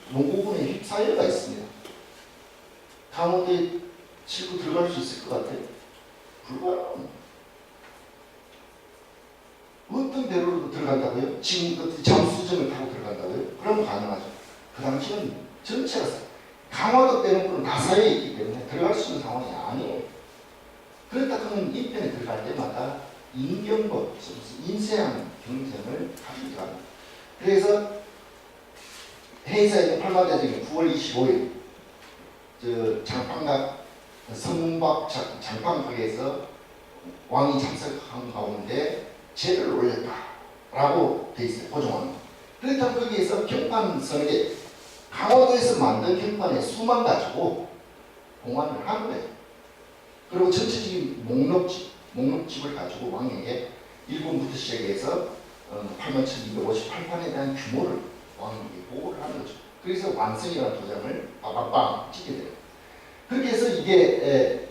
몽고군에 휩싸여가 있습니다. 강원도에 치고 들어갈 수 있을 것 같아요? 불가능합니다. 어떤 배로도 들어간다고요? 지금 잠수정을 타고 들어간다고요? 그럼 가능하죠. 그 당시는 전체가 강화도 빼놓고는 다 사이에 있기 때문에 들어갈 수 있는 상황이 아니에요. 그렇다 하면 인편에 들어갈 때마다 인경법, 인쇄한 경쟁을 가지고 들어갑니다. 그래서 해사의 팔마대적인 9월 25일 장판각 성박 장판각에서 왕이 참석한 가운데 제를 올렸다라고 돼 있어요. 고종왕. 그렇다면 거기에서 경판선에 강화도에서 만든 경판의 수만 가지고 공안을 한 거예요. 그리고 전체적인 목록집을 가지고 왕에게 1번부터 시작해서 81,258판에 대한 규모를 왕에게 보고를 하는 거죠. 그래서 완성이라는 도장을 빠방빵 찍게 돼요. 그렇게 해서 이게